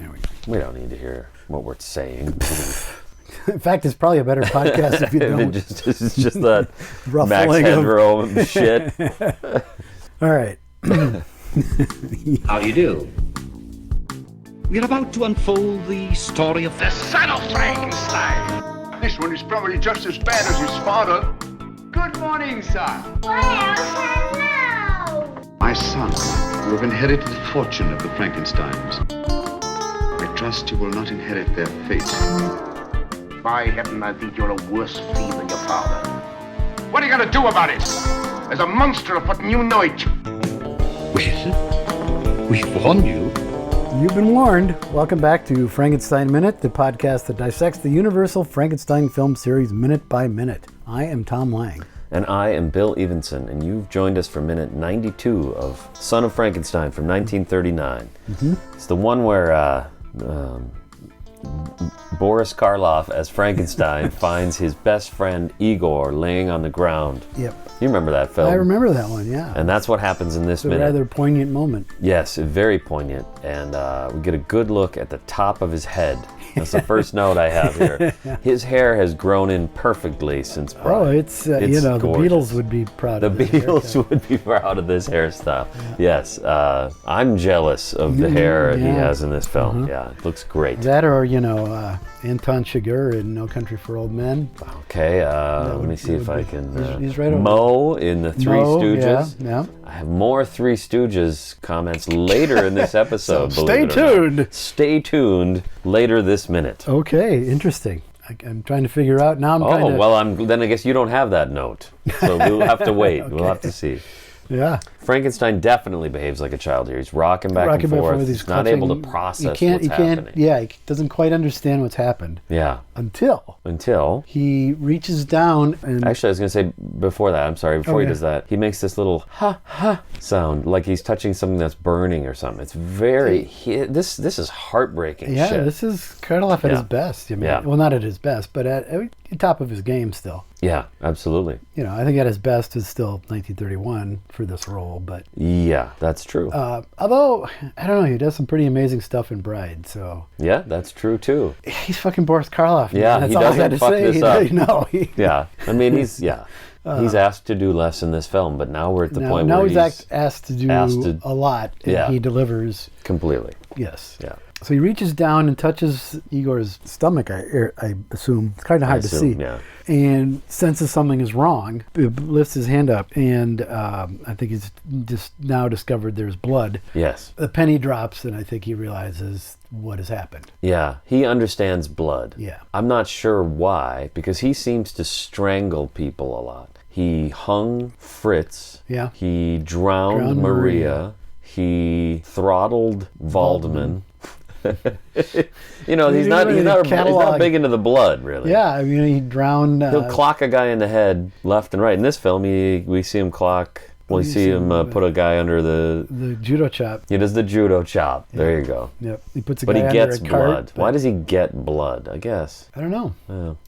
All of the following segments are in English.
There we go. We don't need to hear what we're saying. In fact, it's probably a better podcast if you don't. It's just that Max Ruffling Headroom shit. All right. How do you do? We're about to unfold the story of The Son of Frankenstein. This one is probably just as bad as his father. Good morning, son. Well, hello. My son, you have inherited the fortune of the Frankensteins. I trust you will not inherit their fate. By heaven, I think you're a worse fiend than your father. What are you going to do about it? There's a monster afoot and you know it. Well, we've warned you. You've been warned. Welcome back to Frankenstein Minute, the podcast that dissects the Universal Frankenstein film series minute by minute. I am Tom Lang. And I am Bill Evenson, and you've joined us for minute 92 of Son of Frankenstein from 1939. Mm-hmm. It's the one where Boris Karloff as Frankenstein finds his best friend Igor laying on the ground. Yep. You remember that film? I remember that one, yeah. And that's what happens in this It's a minute. rather poignant moment. Yes, very poignant. And we get a good look at the top of his head. That's the first note I have here. Yeah. His hair has grown in perfectly since birth. Oh, it's gorgeous. the Beatles would be proud of this Beatles would be proud of this hairstyle. Yeah. Yes, I'm jealous of the hair he has in this film. Mm-hmm. Yeah, it looks great. That or, Anton Chigurh in No Country for Old Men. Okay, let me see if I can... he's right over Mo in the Three Stooges. Yeah. I have more Three Stooges comments later in this episode. So stay tuned. Stay tuned later this minute. Okay, interesting. I'm trying to figure out now. Then I guess you don't have that note, so we'll have to wait. Okay. We'll have to see. Yeah. Frankenstein definitely behaves like a child here. He's rocking back and forth. He's not able to process what's happening. Yeah, he doesn't quite understand what's happened. Yeah. Until he reaches down and... Actually, I was going to say before he does that, he makes this little ha sound, like he's touching something that's burning or something. It's very... This is heartbreaking shit. Yeah, this is Karloff at his best. Well, not at his best, but at the top of his game still. Yeah, absolutely. I think at his best is still 1931 for this role, but... Yeah, that's true. Although, I don't know, he does some pretty amazing stuff in Bride, so... Yeah, that's true, too. He's fucking Boris Karloff. Yeah, that's he all doesn't I had to fuck say. this up. No, yeah, I mean, he's asked to do less in this film, but now we're at the point where he's asked to do a lot, and he delivers... Completely. Yes. Yeah. So he reaches down and touches Igor's stomach, I assume. It's kind of hard to see. Yeah. And senses something is wrong, lifts his hand up, and I think he's just now discovered there's blood. Yes. The penny drops, and I think he realizes what has happened. Yeah, he understands blood. Yeah. I'm not sure why, because he seems to strangle people a lot. He hung Fritz. Yeah. He drowned Maria. He throttled Waldman. He's not big into the blood, really. Yeah, I mean, he drowned... He'll clock a guy in the head left and right. In this film, we see him clock... Well, you see him put a guy under the judo chop. He does the judo chop. Yeah. There you go. Yep. He puts a guy under a cart. But he gets blood. Why does he get blood? I guess. I don't know.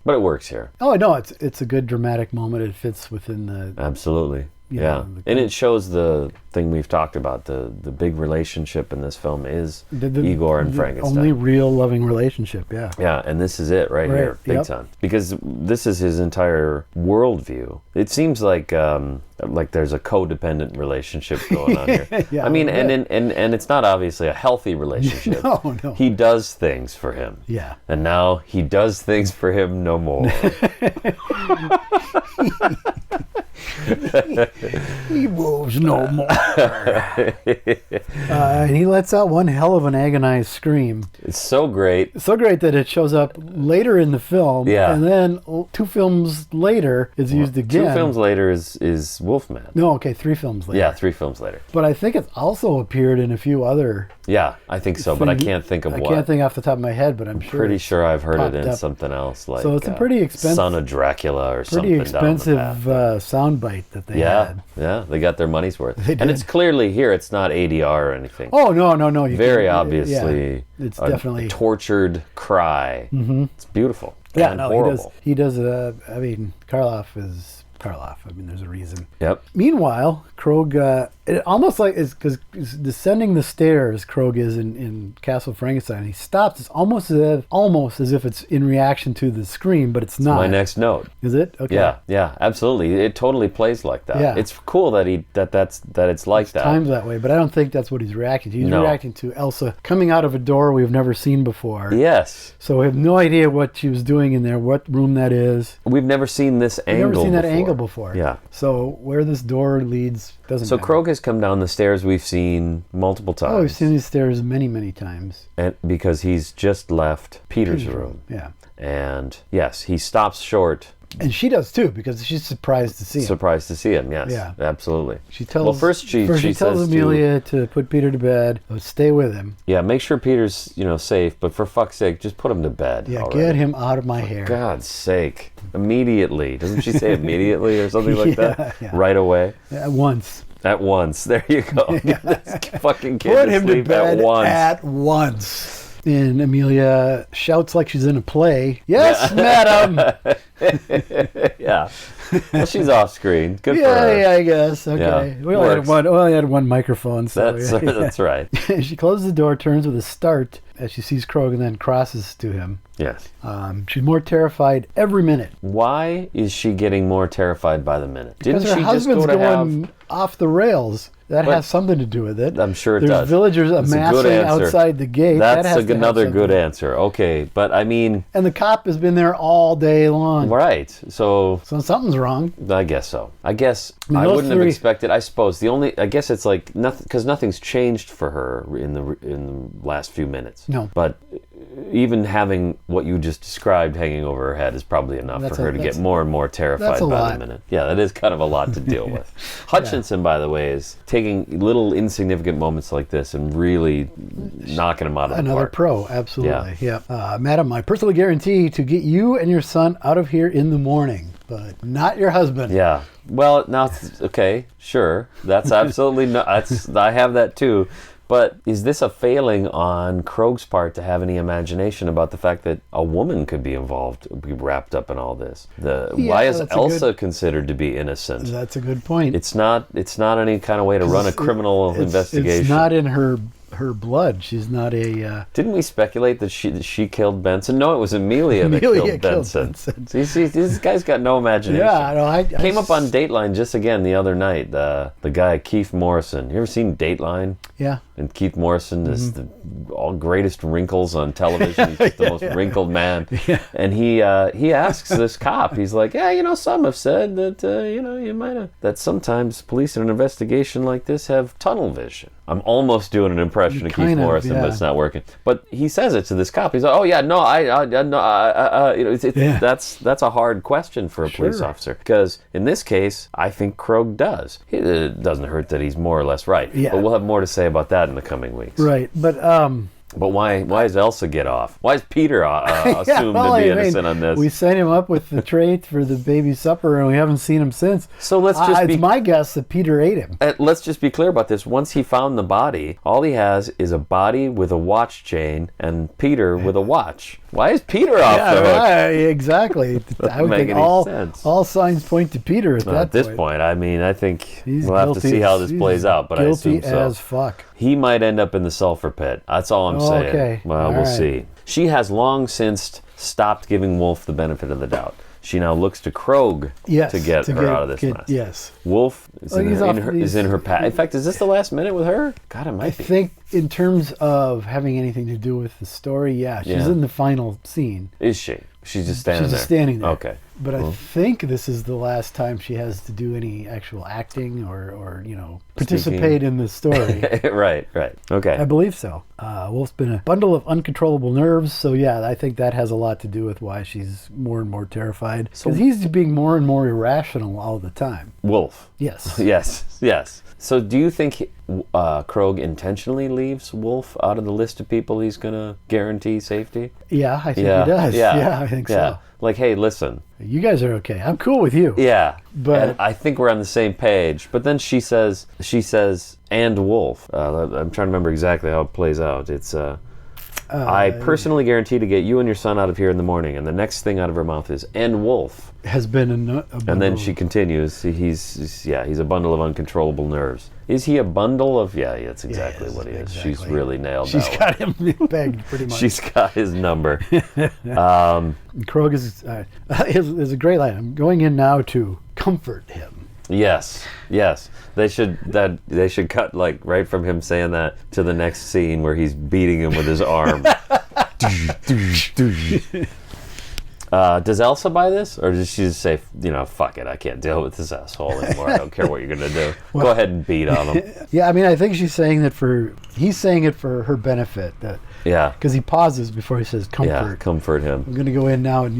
But it works here. Oh, no, it's a good dramatic moment. It fits within the... Absolutely. Yeah. And it shows the thing we've talked about. The big relationship in this film is Igor and Frankenstein. Only real loving relationship, yeah. Yeah, and this is it right here, big time. Because this is his entire worldview. It seems like there's a codependent relationship going on here. Yeah, I mean, and it's not obviously a healthy relationship. No. He does things for him. Yeah. And now he does things for him no more. He moves no more. And he lets out one hell of an agonized scream. It's so great. So great that it shows up later in the film. Yeah. And then 2 films later is used again. 2 films later is Wolfman. No, okay, 3 films later. Yeah, 3 films later. But I think it's also appeared in a few other... Yeah, I think so, but I can't think of what. I can't think off the top of my head, but I'm sure. Pretty sure I've heard it in something else, like so it's a pretty expensive, Son of Dracula or something. Pretty expensive soundbite that they had. Yeah, they got their money's worth. And it's clearly here, it's not ADR or anything. Oh, no. Very obviously, it's definitely a tortured cry. Mm-hmm. It's beautiful. Yeah, and horrible. he does. Karloff is Karloff. I mean, there's a reason. Yep. Meanwhile, Krog, it almost like it's because descending the stairs, Krog is in Castle Frankenstein. He stops. It's almost as if it's in reaction to the scream, but it's not. My next note. Is it? Okay. Yeah, absolutely. It totally plays like that. Yeah. It's cool that it's like that. Timed that way, but I don't think that's what he's reacting to. He's reacting to Elsa coming out of a door we've never seen before. Yes. So we have no idea what she was doing in there, what room that is. We've never seen this angle. We've never seen that angle before. Yeah. So where this door leads doesn't matter. So Krog has come down the stairs we've seen multiple times. Oh, we've seen these stairs many, many times. And because he's just left Peter's room. Yeah. And yes, he stops short. And she does too, because she's surprised to see him. Surprised to see him, yes. Yeah. Absolutely. She tells, well, first she tells says Amelia to put Peter to bed. Stay with him. Yeah, make sure Peter's, safe, but for fuck's sake, just put him to bed. Yeah, already. get him out of my hair. For God's sake. Immediately. Doesn't she say immediately or something like that? Yeah. Right away? At once. At once. There you go. Get this fucking kid Put to him to sleep bed at once. at once. And Amelia shouts like she's in a play. Yes, madam. Yeah. Well, she's off screen. Good for Yeah, her. I guess. Okay. Yeah, We only had one microphone, so That's right. She closes the door, turns with a start as she sees Krog, and then crosses to him. Yes. She's more terrified every minute. Why is she getting more terrified by the minute? Because Didn't her she just husband's go to going off the rails. That But has something to do with it. I'm sure it There's does. villagers That's a good amassing answer. outside the gate. That's that has to have another something. good answer. Okay, but I mean, And the cop has been there all day long. right. So So something's wrong. I guess so. I guess mean, I those wouldn't have three- expected. I suppose I guess it's like nothing because nothing's changed for her in the last few minutes. No. But even having what you just described hanging over her head is probably enough for her to get more and more terrified that's a by lot. the minute. Yeah, that is kind of a lot to deal with. Hutchinson, by the way, is taking little insignificant moments like this and really knocking them out of the Another park. pro, absolutely. Yeah. Madam, I personally guarantee to get you and your son out of here in the morning, but not your husband. Yeah. Well, now, okay, sure. That's absolutely I have that too. But is this a failing on Krog's part to have any imagination about the fact that a woman could be involved, be wrapped up in all this? Why is Elsa considered to be innocent? That's a good point. It's not any kind of way to run a criminal investigation. It's not in her blood. She's not a... Didn't we speculate that she killed Benson? No, it was Amelia that killed Benson. See, this guy's got no imagination. Yeah, no, I Came up on Dateline just again the other night. The guy Keith Morrison. You ever seen Dateline? Yeah. And Keith Morrison is the greatest wrinkles on television. He's just the most wrinkled man. Yeah. And he asks this cop. He's like, yeah, some have said that you might have that sometimes police in an investigation like this have tunnel vision. I'm almost doing an impression of Keith Morrison, but it's not working. But he says it to this cop. He's like, "Oh yeah, no, that's a hard question for a police officer because in this case, I think Krog does. It doesn't hurt that he's more or less right. Yeah. But we'll have more to say about that in the coming weeks. Right, but But why does Elsa get off? Why is Peter assumed to be innocent on this? We sent him up with the tray for the baby supper, and we haven't seen him since. So let's just it's my guess that Peter ate him. Let's just be clear about this. Once he found the body, all he has is a body with a watch chain and Peter with a watch. Why is Peter off the hook? Right, exactly. I would think all signs point to Peter at this point. I mean, I think He's we'll have to see how this plays out, but I assume guilty so. as fuck. He might end up in the sulfur pit. That's all I'm saying. Okay. Well, we'll see. She has long since stopped giving Wolf the benefit of the doubt. She now looks to Krog to get her out of this mess. Yes. Wolf is in her path. In fact, is this the last minute with her? God, it might be. I think in terms of having anything to do with the story, she's in the final scene. Is she? She's just standing there. She's just standing there. Okay. But I think this is the last time she has to do any actual acting or participate in the story. Right. Okay. I believe so. Wolf's been a bundle of uncontrollable nerves, so I think that has a lot to do with why she's more and more terrified. Because he's being more and more irrational all the time. Wolf. Yes. Yes. So do you think Krog intentionally leaves Wolf out of the list of people he's going to guarantee safety? Yeah, I think he does. Yeah, I think so. Like, hey, listen. You guys are okay. I'm cool with you. Yeah. But and I think we're on the same page. But then she says, and Wolf. I'm trying to remember exactly how it plays out. It's, I personally guarantee to get you and your son out of here in the morning. And the next thing out of her mouth is, and Wolf. Has been a And then she continues, he's a bundle of uncontrollable nerves. Is he a bundle of, that's exactly what he is. Exactly. She's really nailed She's that got him pegged pretty much. She's got his number. Krog is a great line. I'm going in now to comfort him. Yes. They should cut like right from him saying that to the next scene where he's beating him with his arm. Does Elsa buy this, or does she just say, fuck it, I can't deal with this asshole anymore. I don't care what you're gonna do. Go ahead and beat on him. Yeah, I mean, I think he's saying it for her benefit. Because he pauses before he says comfort. Yeah, comfort him. I'm going to go in now and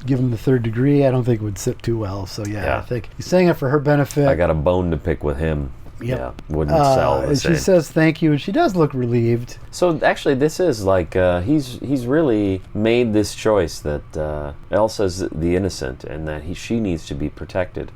give him the third degree. I don't think it would sit too well. So I think he's saying it for her benefit. I got a bone to pick with him. Yep. Yeah, wouldn't sell the same. She says thank you, and she does look relieved. So actually, this is like he's really made this choice that Elsa's the innocent, and that she needs to be protected.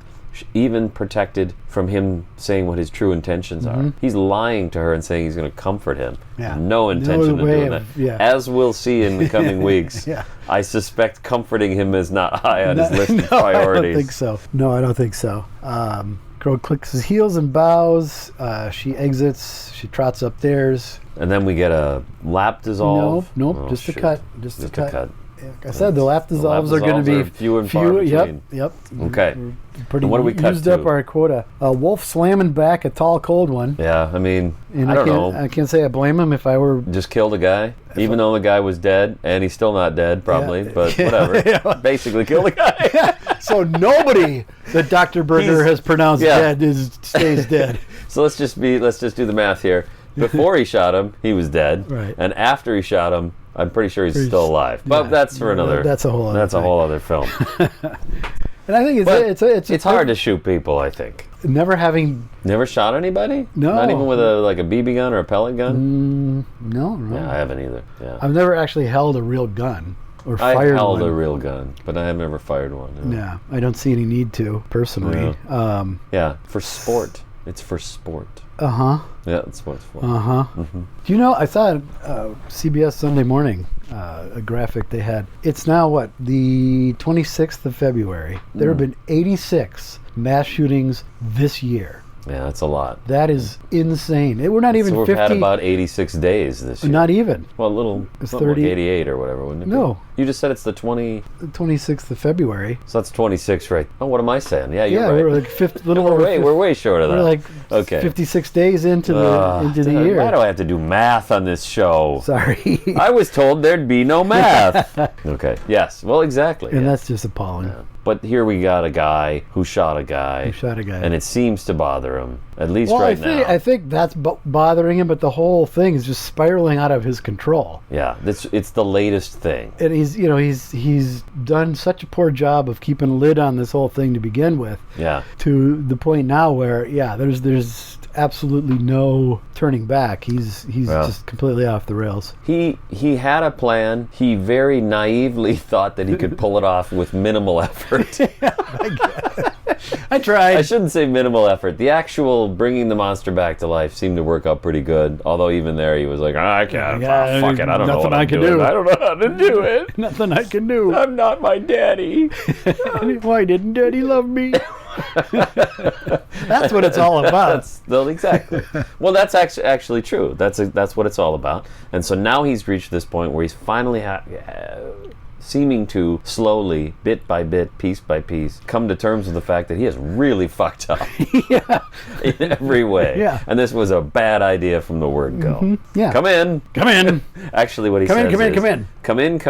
Even protected from him saying what his true intentions are. He's lying to her and saying he's going to comfort him. Yeah. No intention of doing that. Yeah. As we'll see in the coming weeks, I suspect comforting him is not high on his list of priorities. I don't think so. No, I don't think so. Krog clicks his heels and bows. She exits. She trots upstairs. And then we get a lap dissolve. Nope, just a cut. Just a cut. Like I said, the lap dissolves are going to be few and far between. Yep. Okay. Pretty and what do we cut used to? up our quota. Wolf slamming back a tall, cold one. Yeah, I mean, And I don't know. I can't say I blame him if I were. Just killed a guy, even though the guy was dead, and he's still not dead, probably, but whatever. Basically killed a guy. So nobody that Dr. Berger has pronounced dead stays dead. So let's just do the math here. Before he shot him, he was dead. Right. And after he shot him, I'm pretty sure he's still alive. But that's for another. That's a whole other thing. A whole other film. And I think it's hard to shoot people, I think. Never shot anybody? No. Not even with a BB gun or a pellet gun? No. Yeah, I haven't either. Yeah. I've never actually held a real gun or fired one. I held a real gun, but I have never fired one. Yeah, I don't see any need to, personally. Yeah, for sport. It's for sport. Uh-huh. Yeah, that's what it's for. Uh-huh. Mm-hmm. Do you know, I saw CBS Sunday Morning, a graphic they had. It's now, the 26th of February. There have been 86 mass shootings this year. Yeah, that's a lot. That is insane. We're not even 50. So we've had about 86 days this year. Not even. Well, it's 30. Like 88 or whatever, wouldn't it be? No. You just said it's the 26th of February. So that's 26, right? Oh, what am I saying? Yeah, you're right. We're like we're way short of that. We're like 56 days into the year. Why do I have to do math on this show? Sorry. I was told there'd be no math. Okay. Yes. Well, exactly. And that's just appalling. Yeah. But here we got a guy who shot a guy. And it seems to bother him, at least now. I think that's bothering him, but the whole thing is just spiraling out of his control. Yeah, it's the latest thing. And he's done such a poor job of keeping a lid on this whole thing to begin with. Yeah. To the point now where, there's absolutely no turning back. He's just completely off the rails. He had a plan. He very naively thought that he could pull it off with minimal effort. I tried. I shouldn't say minimal effort. The actual bringing the monster back to life seemed to work out pretty good. Although even there he was like, I can't. Fuck it. I don't know what I'm doing. I don't know how to do it. Nothing I can do. I'm not my daddy. Why didn't Daddy love me? That's what it's all about. Exactly. Well, that's actually true. That's what it's all about. And so now he's reached this point where he's finally seeming to slowly, bit by bit, piece by piece, come to terms with the fact that he has really fucked up in every way. Yeah. And this was a bad idea from the word go. Mm-hmm. Yeah. Come in. Actually, what he says is, come in.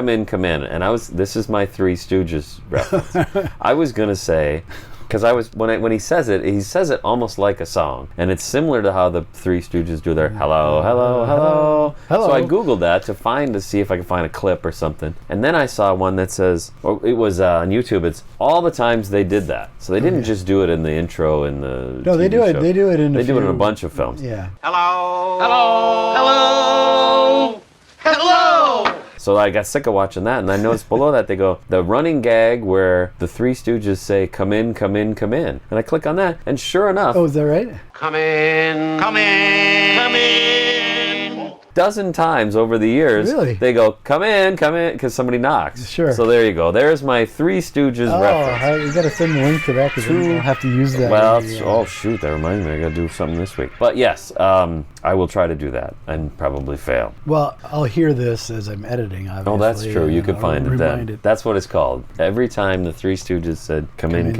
And this is my Three Stooges reference. I was going to say, because when he says it almost like a song, and it's similar to how the Three Stooges do their hello, hello, hello. So I googled that to see if I could find a clip or something, and then I saw one that says, it was on YouTube. It's all the times they did that. So they didn't just do it in the intro in the. No, they do it. They do it in. They do it in a bunch of films. Yeah. Hello. Hello. Hello. Hello. So I got sick of watching that, and I noticed below that they go, the running gag where the Three Stooges say, come in, come in, come in. And I click on that, and sure enough... Oh, is that right? Come in. Come in. Come in. dozen times over the years. Really? They go, come in, because somebody knocks. Sure. So there you go. There's my Three Stooges reference. You got to send the link to that because I'll have to use that. Well, oh shoot, that reminds me. I got to do something this week. But yes, I will try to do that and probably fail. Well, I'll hear this as I'm editing, obviously. Oh, that's true. You could find it then. It. That's what it's called. Every time the Three Stooges said, come in.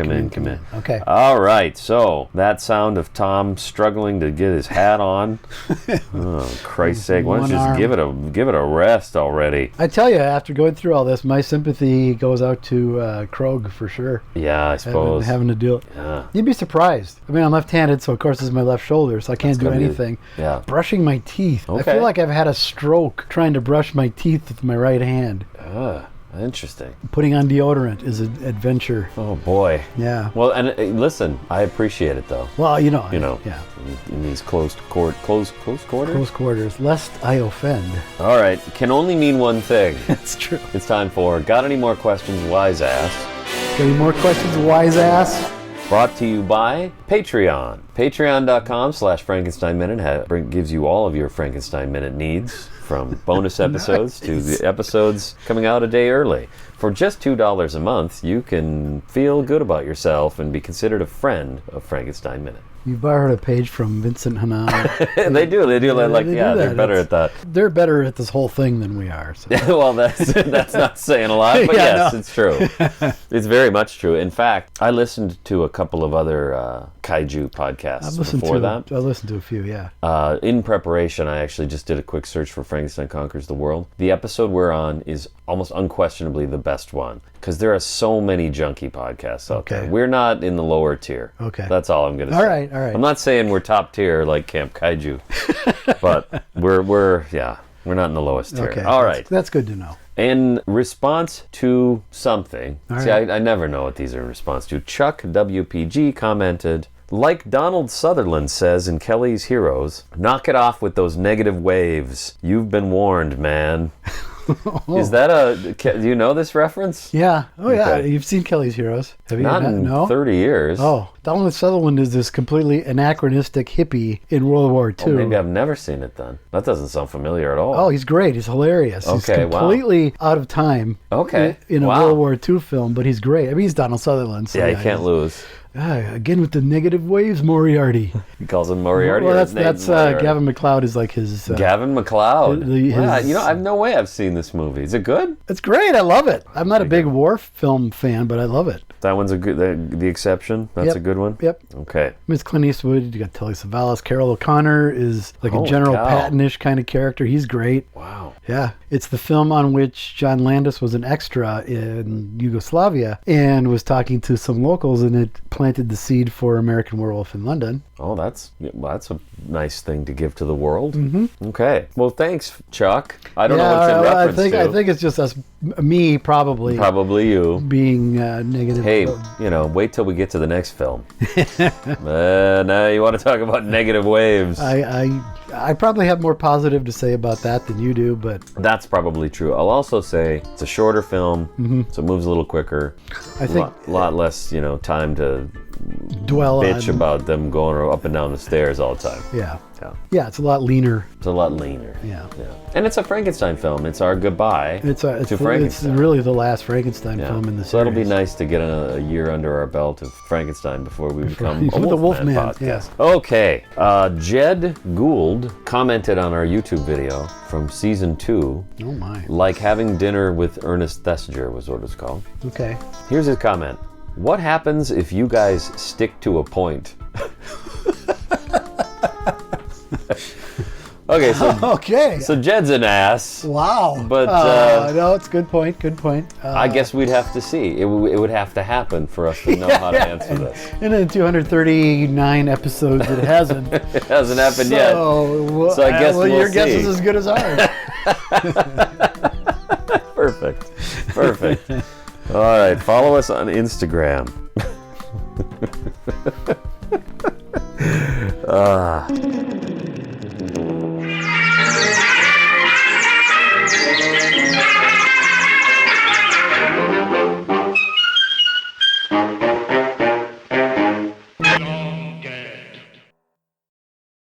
Okay. All right. So that sound of Tom struggling to get his hat on. Oh, Christ's sake! Why don't you just give it a rest already? I tell you, after going through all this, my sympathy goes out to Krog for sure. Yeah, I suppose. Having to do it. Yeah. You'd be surprised. I mean, I'm left-handed, so of course this is my left shoulder, so I can't do anything. Yeah. Brushing my teeth. Okay. I feel like I've had a stroke trying to brush my teeth with my right hand. Interesting. Putting on deodorant is an adventure. Oh boy. Yeah. Well, and listen, I appreciate it though. Well, Yeah. In these close quarters. Close quarters, lest I offend. All right. Can only mean one thing. That's true. It's time for Got Any More Questions, Wise Ass? Got any more questions, wise ass? Brought to you by Patreon. Patreon.com/Frankenstein Minute gives you all of your Frankenstein Minute needs, from bonus episodes to the episodes coming out a day early. For just $2 a month, you can feel good about yourself and be considered a friend of Frankenstein Minute. You borrowed a page from Vincent Hanan. They do. They're better at that. They're better at this whole thing than we are. So. Well, that's not saying a lot, but yes, it's true. It's very much true. In fact, I listened to a couple of other kaiju podcasts before that. I listened to a few, yeah. In preparation, I actually just did a quick search for Frankenstein Conquers the World. The episode we're on is almost unquestionably the best one, because there are so many junkie podcasts out there. We're not in the lower tier. Okay. That's all I'm going to say. All right. I'm not saying we're top tier like Camp Kaiju, but we're not in the lowest tier. Okay. All right. That's good to know. In response to something, I never know what these are in response to. Chuck WPG commented, like Donald Sutherland says in Kelly's Heroes, knock it off with those negative waves. You've been warned, man. Is that do you know this reference? Yeah. Oh, yeah. Okay. You've seen Kelly's Heroes. Have you? Not in no? 30 years. Oh, Donald Sutherland is this completely anachronistic hippie in World War II. Oh, maybe I've never seen it then. That doesn't sound familiar at all. Oh, he's great. He's hilarious. Okay, he's completely out of time. Okay. In a World War II film, but he's great. I mean, he's Donald Sutherland. So yeah, you can't lose. Again with the negative waves, Moriarty. He calls him Moriarty. Well, that's Gavin McLeod is like his... Gavin McLeod. I've no way I've seen this movie. Is it good? It's great. I love it. I'm not a big war film fan, but I love it. That one's a good... The exception? That's a good one? Yep. Okay. Miss Clint Eastwood, you got Telly Savalas. Carol O'Connor is like a General Patton-ish kind of character. He's great. Wow. Yeah. It's the film on which John Landis was an extra in Yugoslavia and was talking to some locals, and it planted the seed for American Werewolf in London. Oh, that's a nice thing to give to the world. Mm-hmm. Okay. Well, thanks, Chuck. I don't know what's in reference to. I think it's just me probably. Probably you. Being negative. Hey, wait till we get to the next film. Now you want to talk about negative waves. I probably have more positive to say about that than you do, but... That's probably true. I'll also say it's a shorter film, so it moves a little quicker. I think... A lot less, time to dwell bitch about them going up and down the stairs all the time. Yeah, it's a lot leaner. It's a lot leaner. Yeah. And it's a Frankenstein film. It's our goodbye to Frankenstein. It's really the last Frankenstein film in the series. So it'll be nice to get a year under our belt of Frankenstein before we become a Wolfman podcast. Yeah. Okay. Jed Gould commented on our YouTube video from season 2. Oh my. Like having dinner with Ernest Thesiger was what it's called. Okay. Here's his comment. What happens if you guys stick to a point? Okay, so Jed's an ass. Wow. But no, it's a good point. Good point. I guess we'd have to see. It would have to happen for us to know how to answer this. And in 239 episodes, it hasn't. It hasn't happened yet. So I guess we'll your see. guess is as good as ours. Perfect. All right, follow us on Instagram.